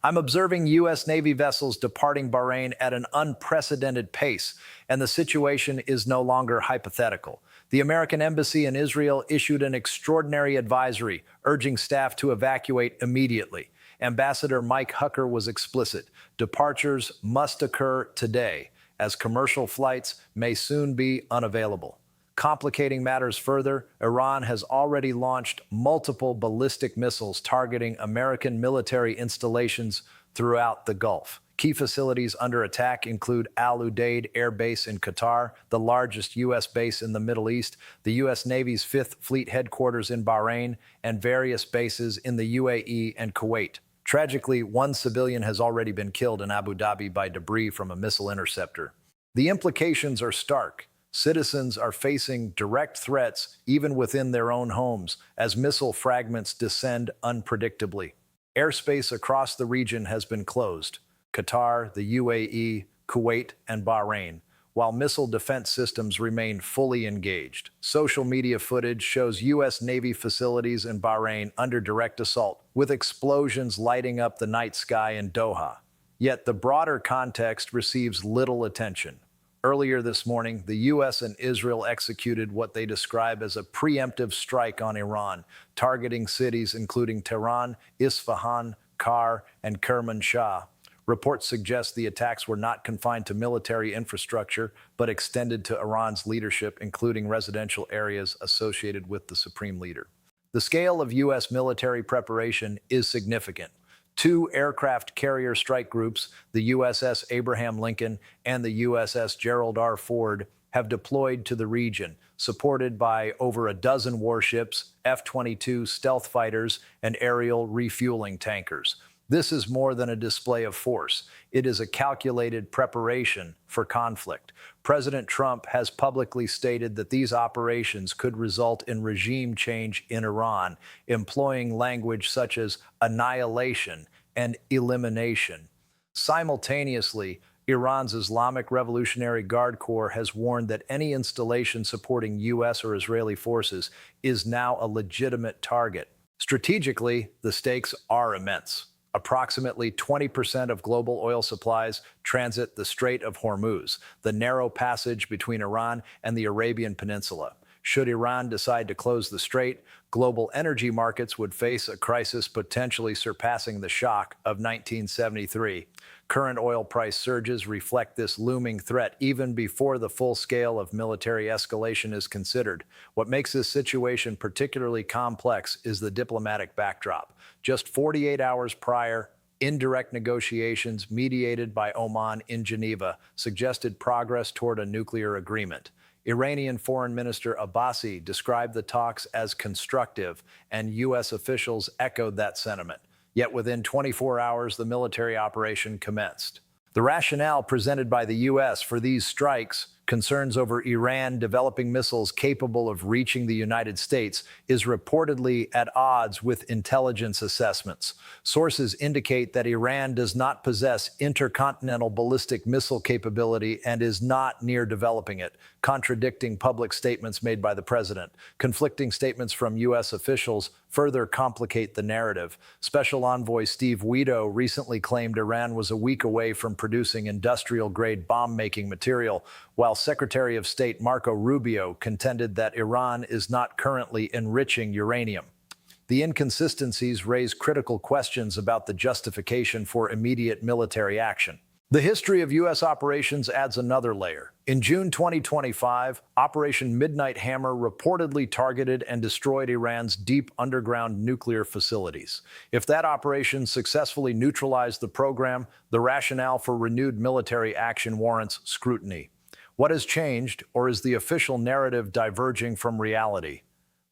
I'm observing U.S. Navy vessels departing Bahrain at an unprecedented pace, and the situation is no longer hypothetical. The American Embassy in Israel issued an extraordinary advisory urging staff to evacuate immediately. Ambassador Mike Hucker was explicit. Departures must occur today, as commercial flights may soon be unavailable. Complicating matters further, Iran has already launched multiple ballistic missiles targeting American military installations throughout the Gulf. Key facilities under attack include Al Udeid Air Base in Qatar, the largest U.S. base in the Middle East, the U.S. Navy's 5th Fleet headquarters in Bahrain, and various bases in the UAE and Kuwait. Tragically, one civilian has already been killed in Abu Dhabi by debris from a missile interceptor. The implications are stark. Citizens are facing direct threats even within their own homes as missile fragments descend unpredictably. Airspace across the region has been closed. Qatar, the UAE, Kuwait, and Bahrain, while missile defense systems remain fully engaged. Social media footage shows U.S. Navy facilities in Bahrain under direct assault, with explosions lighting up the night sky in Doha. Yet the broader context receives little attention. Earlier this morning, the U.S. and Israel executed what they describe as a preemptive strike on Iran, targeting cities including Tehran, Isfahan, Kar, and Kermanshah. Reports suggest the attacks were not confined to military infrastructure, but extended to Iran's leadership, including residential areas associated with the supreme leader. The scale of U.S. military preparation is significant. 2 aircraft carrier strike groups, the USS Abraham Lincoln and the USS Gerald R. Ford, have deployed to the region, supported by over a dozen warships, F-22 stealth fighters, and aerial refueling tankers. This is more than a display of force. It is a calculated preparation for conflict. President Trump has publicly stated that these operations could result in regime change in Iran, employing language such as annihilation and elimination. Simultaneously, Iran's Islamic Revolutionary Guard Corps has warned that any installation supporting U.S. or Israeli forces is now a legitimate target. Strategically, the stakes are immense. Approximately 20% of global oil supplies transit the Strait of Hormuz, the narrow passage between Iran and the Arabian Peninsula. Should Iran decide to close the strait, global energy markets would face a crisis potentially surpassing the shock of 1973. Current oil price surges reflect this looming threat even before the full scale of military escalation is considered. What makes this situation particularly complex is the diplomatic backdrop. Just 48 hours prior, indirect negotiations mediated by Oman in Geneva suggested progress toward a nuclear agreement. Iranian Foreign Minister Abbasi described the talks as constructive, and U.S. officials echoed that sentiment. Yet within 24 hours, the military operation commenced. The rationale presented by the U.S. for these strikes, concerns over Iran developing missiles capable of reaching the United States, is reportedly at odds with intelligence assessments. Sources indicate that Iran does not possess intercontinental ballistic missile capability and is not near developing it, contradicting public statements made by the president. Conflicting statements from U.S. officials further complicate the narrative. Special Envoy Steve Wito recently claimed Iran was a week away from producing industrial-grade bomb-making material, while Secretary of State Marco Rubio contended that Iran is not currently enriching uranium. The inconsistencies raise critical questions about the justification for immediate military action. The history of U.S. operations adds another layer. In June 2025, Operation Midnight Hammer reportedly targeted and destroyed Iran's deep underground nuclear facilities. If that operation successfully neutralized the program, the rationale for renewed military action warrants scrutiny. What has changed, or is the official narrative diverging from reality?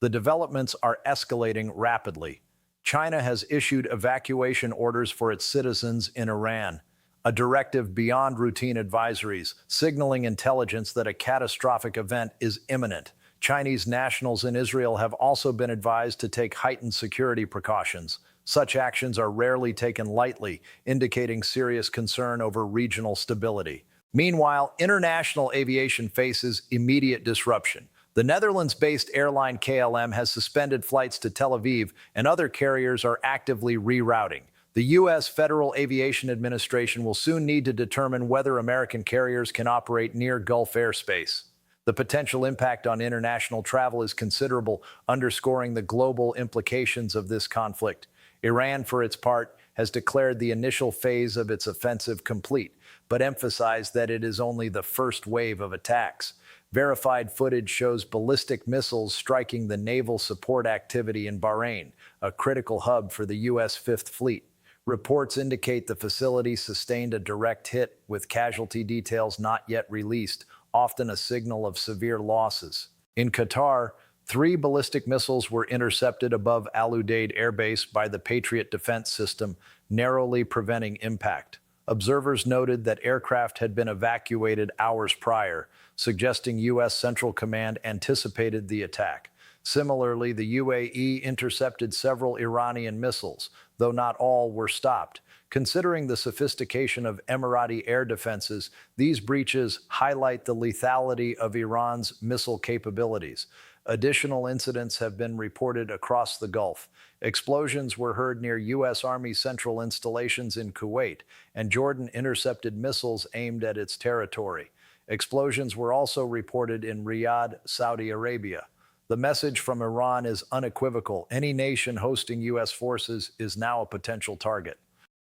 The developments are escalating rapidly. China has issued evacuation orders for its citizens in Iran, a directive beyond routine advisories, signaling intelligence that a catastrophic event is imminent. Chinese nationals in Israel have also been advised to take heightened security precautions. Such actions are rarely taken lightly, indicating serious concern over regional stability. Meanwhile, international aviation faces immediate disruption. The Netherlands-based airline KLM has suspended flights to Tel Aviv, and other carriers are actively rerouting. The U.S. Federal Aviation Administration will soon need to determine whether American carriers can operate near Gulf airspace. The potential impact on international travel is considerable, underscoring the global implications of this conflict. Iran, for its part, has declared the initial phase of its offensive complete, but emphasized that it is only the first wave of attacks. Verified footage shows ballistic missiles striking the naval support activity in Bahrain, a critical hub for the U.S. Fifth Fleet. Reports indicate the facility sustained a direct hit, with casualty details not yet released, often a signal of severe losses. In Qatar, 3 ballistic missiles were intercepted above Al Udeid Air Base by the Patriot defense system, narrowly preventing impact. Observers noted that aircraft had been evacuated hours prior, suggesting U.S. Central Command anticipated the attack. Similarly, the UAE intercepted several Iranian missiles, though not all were stopped. Considering the sophistication of Emirati air defenses, these breaches highlight the lethality of Iran's missile capabilities. Additional incidents have been reported across the Gulf. Explosions were heard near U.S. Army central installations in Kuwait, and Jordan intercepted missiles aimed at its territory. Explosions were also reported in Riyadh, Saudi Arabia. The message from Iran is unequivocal. Any nation hosting U.S. forces is now a potential target.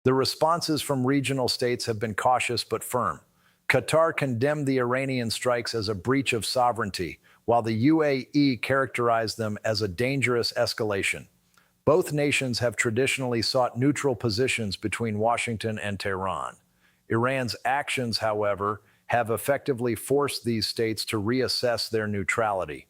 The responses from regional states have been cautious but firm. Qatar condemned the Iranian strikes as a breach of sovereignty, while the UAE characterized them as a dangerous escalation. Both nations have traditionally sought neutral positions between Washington and Tehran. Iran's actions, however, have effectively forced these states to reassess their neutrality.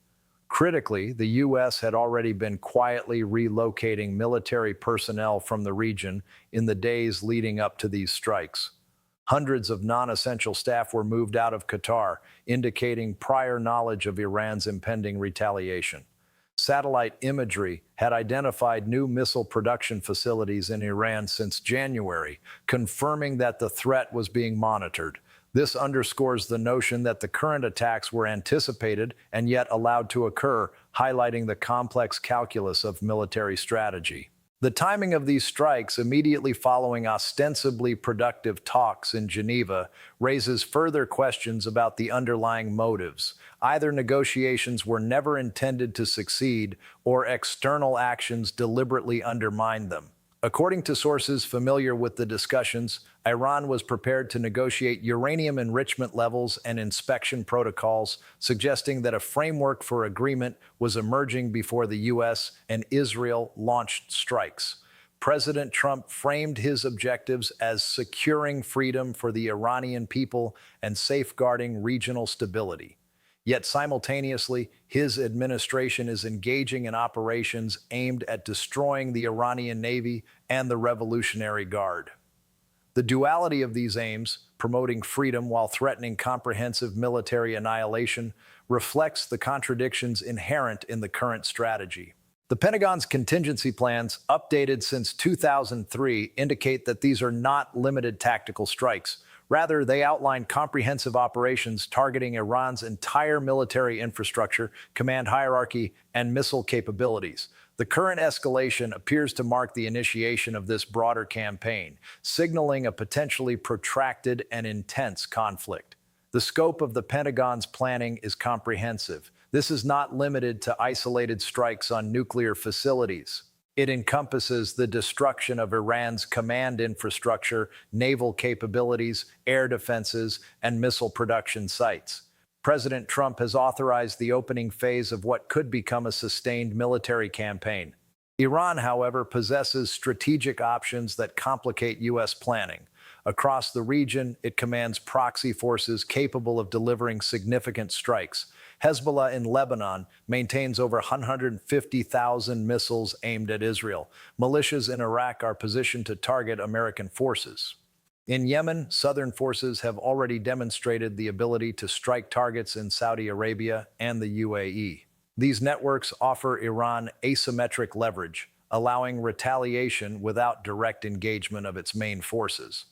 Critically, the U.S. had already been quietly relocating military personnel from the region in the days leading up to these strikes. Hundreds of non-essential staff were moved out of Qatar, indicating prior knowledge of Iran's impending retaliation. Satellite imagery had identified new missile production facilities in Iran since January, confirming that the threat was being monitored. This underscores the notion that the current attacks were anticipated and yet allowed to occur, highlighting the complex calculus of military strategy. The timing of these strikes, immediately following ostensibly productive talks in Geneva, raises further questions about the underlying motives. Either negotiations were never intended to succeed, or external actions deliberately undermined them. According to sources familiar with the discussions, Iran was prepared to negotiate uranium enrichment levels and inspection protocols, suggesting that a framework for agreement was emerging before the U.S. and Israel launched strikes. President Trump framed his objectives as securing freedom for the Iranian people and safeguarding regional stability. Yet simultaneously, his administration is engaging in operations aimed at destroying the Iranian Navy and the Revolutionary Guard. The duality of these aims, promoting freedom while threatening comprehensive military annihilation, reflects the contradictions inherent in the current strategy. The Pentagon's contingency plans, updated since 2003, indicate that these are not limited tactical strikes. Rather, they outline comprehensive operations targeting Iran's entire military infrastructure, command hierarchy, and missile capabilities. The current escalation appears to mark the initiation of this broader campaign, signaling a potentially protracted and intense conflict. The scope of the Pentagon's planning is comprehensive. This is not limited to isolated strikes on nuclear facilities. It encompasses the destruction of Iran's command infrastructure, naval capabilities, air defenses, and missile production sites. President Trump has authorized the opening phase of what could become a sustained military campaign. Iran, however, possesses strategic options that complicate U.S. planning. Across the region, it commands proxy forces capable of delivering significant strikes. Hezbollah in Lebanon maintains over 150,000 missiles aimed at Israel. Militias in Iraq are positioned to target American forces. In Yemen, Southern forces have already demonstrated the ability to strike targets in Saudi Arabia and the UAE. These networks offer Iran asymmetric leverage, allowing retaliation without direct engagement of its main forces.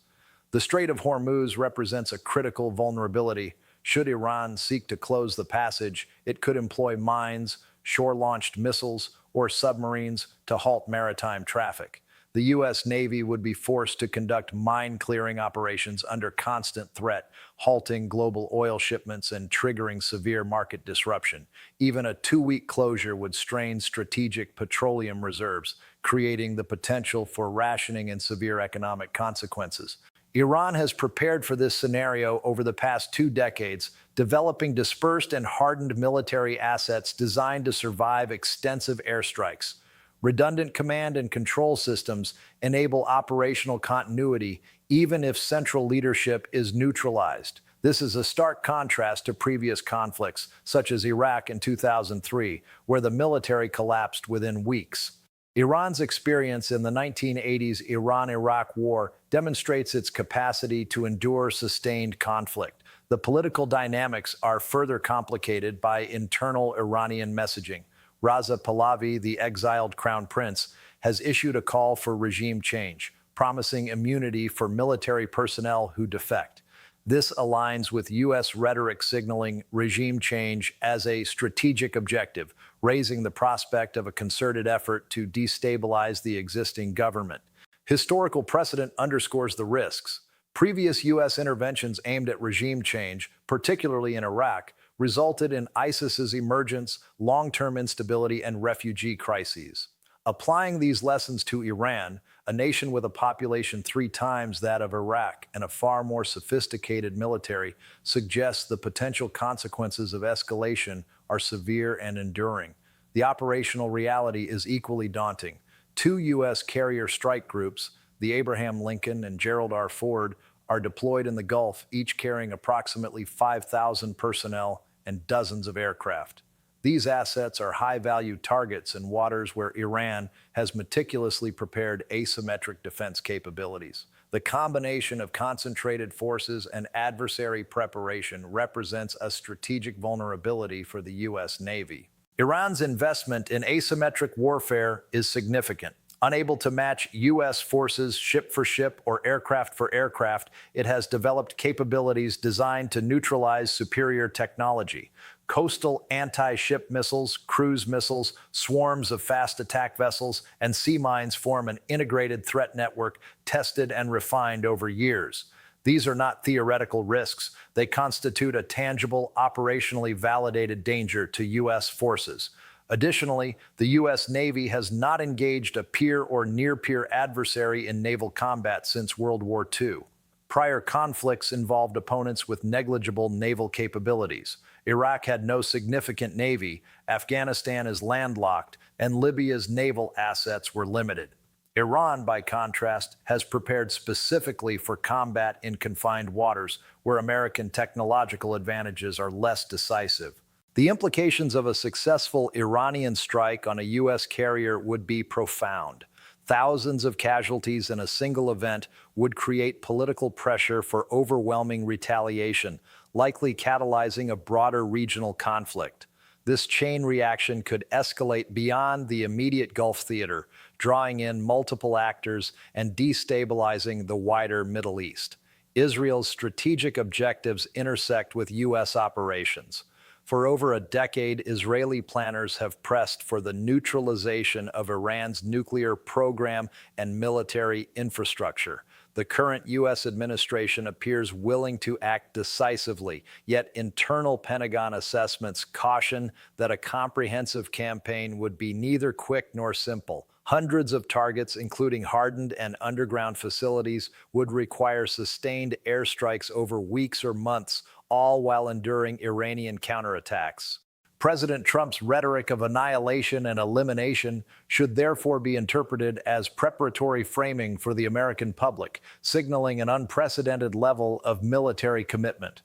The Strait of Hormuz represents a critical vulnerability. Should Iran seek to close the passage, it could employ mines, shore-launched missiles, or submarines to halt maritime traffic. The U.S. Navy would be forced to conduct mine clearing operations under constant threat, halting global oil shipments and triggering severe market disruption. Even a 2-week closure would strain strategic petroleum reserves, creating the potential for rationing and severe economic consequences. Iran has prepared for this scenario over the past 2 decades, developing dispersed and hardened military assets designed to survive extensive airstrikes. Redundant command and control systems enable operational continuity even if central leadership is neutralized. This is a stark contrast to previous conflicts, such as Iraq in 2003, where the military collapsed within weeks. Iran's experience in the 1980s Iran-Iraq War demonstrates its capacity to endure sustained conflict. The political dynamics are further complicated by internal Iranian messaging. Raza Pahlavi, the exiled crown prince, has issued a call for regime change, promising immunity for military personnel who defect. This aligns with U.S. rhetoric signaling regime change as a strategic objective, raising the prospect of a concerted effort to destabilize the existing government. Historical precedent underscores the risks. Previous U.S. interventions aimed at regime change, particularly in Iraq, resulted in ISIS's emergence, long-term instability, and refugee crises. Applying these lessons to Iran, a nation with a population 3 times that of Iraq and a far more sophisticated military, suggests the potential consequences of escalation are severe and enduring. The operational reality is equally daunting. 2 U.S. carrier strike groups, the Abraham Lincoln and Gerald R. Ford, are deployed in the Gulf, each carrying approximately 5,000 personnel and dozens of aircraft. These assets are high-value targets in waters where Iran has meticulously prepared asymmetric defense capabilities. The combination of concentrated forces and adversary preparation represents a strategic vulnerability for the U.S. Navy. Iran's investment in asymmetric warfare is significant. Unable to match U.S. forces ship for ship or aircraft for aircraft, it has developed capabilities designed to neutralize superior technology. Coastal anti-ship missiles, cruise missiles, swarms of fast attack vessels, and sea mines form an integrated threat network tested and refined over years. These are not theoretical risks. They constitute a tangible, operationally validated danger to U.S. forces. Additionally, the U.S. Navy has not engaged a peer or near-peer adversary in naval combat since World War II. Prior conflicts involved opponents with negligible naval capabilities. Iraq had no significant navy, Afghanistan is landlocked, and Libya's naval assets were limited. Iran, by contrast, has prepared specifically for combat in confined waters, where American technological advantages are less decisive. The implications of a successful Iranian strike on a U.S. carrier would be profound. Thousands of casualties in a single event would create political pressure for overwhelming retaliation, likely catalyzing a broader regional conflict. This chain reaction could escalate beyond the immediate Gulf theater, drawing in multiple actors and destabilizing the wider Middle East. Israel's strategic objectives intersect with U.S. operations. For over a decade, Israeli planners have pressed for the neutralization of Iran's nuclear program and military infrastructure. The current U.S. administration appears willing to act decisively, yet internal Pentagon assessments caution that a comprehensive campaign would be neither quick nor simple. Hundreds of targets, including hardened and underground facilities, would require sustained airstrikes over weeks or months, all while enduring Iranian counterattacks. President Trump's rhetoric of annihilation and elimination should therefore be interpreted as preparatory framing for the American public, signaling an unprecedented level of military commitment.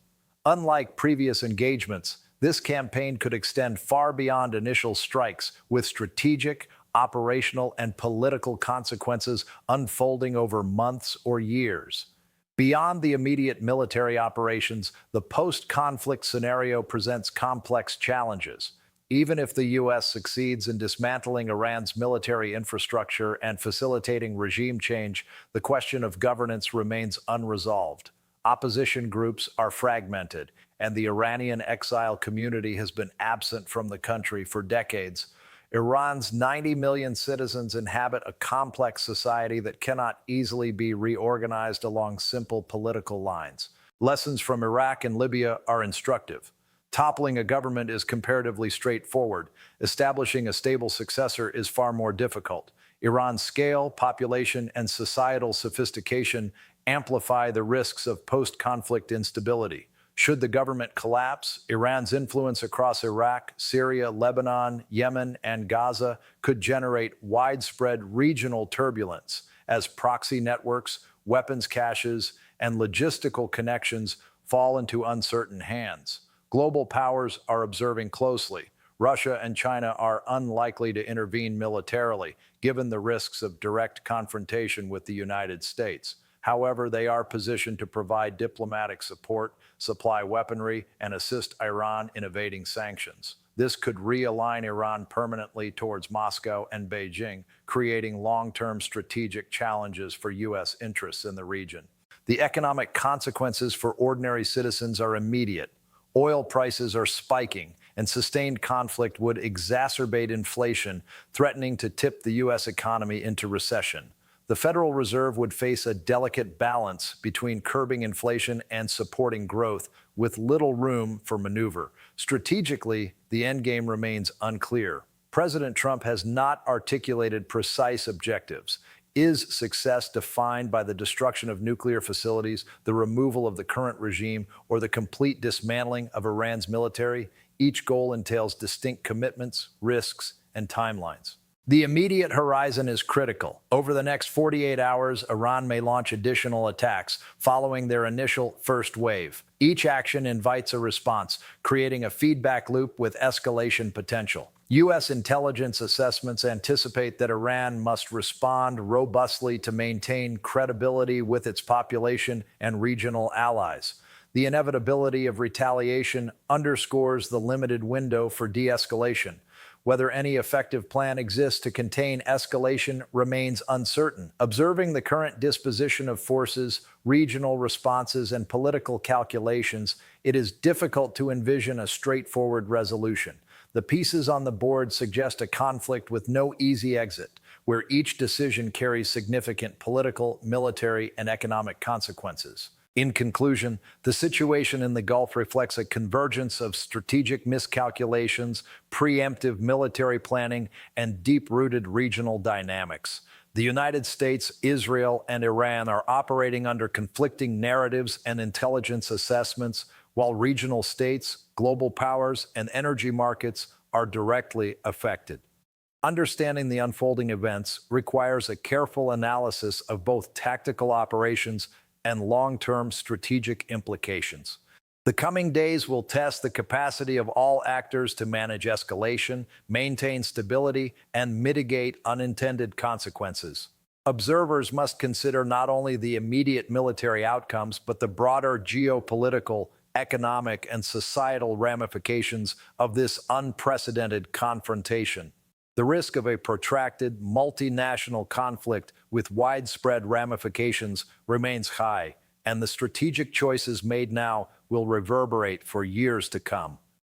Unlike previous engagements, this campaign could extend far beyond initial strikes, with strategic, operational, and political consequences unfolding over months or years. Beyond the immediate military operations, the post-conflict scenario presents complex challenges. Even if the U.S. succeeds in dismantling Iran's military infrastructure and facilitating regime change, the question of governance remains unresolved. Opposition groups are fragmented, and the Iranian exile community has been absent from the country for decades. Iran's 90 million citizens inhabit a complex society that cannot easily be reorganized along simple political lines. Lessons from Iraq and Libya are instructive. Toppling a government is comparatively straightforward. Establishing a stable successor is far more difficult. Iran's scale, population, and societal sophistication amplify the risks of post-conflict instability. Should the government collapse, Iran's influence across Iraq, Syria, Lebanon, Yemen, and Gaza could generate widespread regional turbulence as proxy networks, weapons caches, and logistical connections fall into uncertain hands. Global powers are observing closely. Russia and China are unlikely to intervene militarily, given the risks of direct confrontation with the United States. However, they are positioned to provide diplomatic support, supply weaponry, and assist Iran in evading sanctions. This could realign Iran permanently towards Moscow and Beijing, creating long-term strategic challenges for U.S. interests in the region. The economic consequences for ordinary citizens are immediate. Oil prices are spiking, and sustained conflict would exacerbate inflation, threatening to tip the U.S. economy into recession. The Federal Reserve would face a delicate balance between curbing inflation and supporting growth, with little room for maneuver. Strategically, the endgame remains unclear. President Trump has not articulated precise objectives. Is success defined by the destruction of nuclear facilities, the removal of the current regime, or the complete dismantling of Iran's military? Each goal entails distinct commitments, risks, and timelines. The immediate horizon is critical. Over the next 48 hours, Iran may launch additional attacks following their initial first wave. Each action invites a response, creating a feedback loop with escalation potential. U.S. intelligence assessments anticipate that Iran must respond robustly to maintain credibility with its population and regional allies. The inevitability of retaliation underscores the limited window for de-escalation. Whether any effective plan exists to contain escalation remains uncertain. Observing the current disposition of forces, regional responses, and political calculations, it is difficult to envision a straightforward resolution. The pieces on the board suggest a conflict with no easy exit, where each decision carries significant political, military, and economic consequences. In conclusion, the situation in the Gulf reflects a convergence of strategic miscalculations, preemptive military planning, and deep-rooted regional dynamics. The United States, Israel, and Iran are operating under conflicting narratives and intelligence assessments, while regional states, global powers, and energy markets are directly affected. Understanding the unfolding events requires a careful analysis of both tactical operations and long-term strategic implications. The coming days will test the capacity of all actors to manage escalation, maintain stability, and mitigate unintended consequences. Observers must consider not only the immediate military outcomes, but the broader geopolitical, economic, and societal ramifications of this unprecedented confrontation. The risk of a protracted, multinational conflict with widespread ramifications remains high, and the strategic choices made now will reverberate for years to come.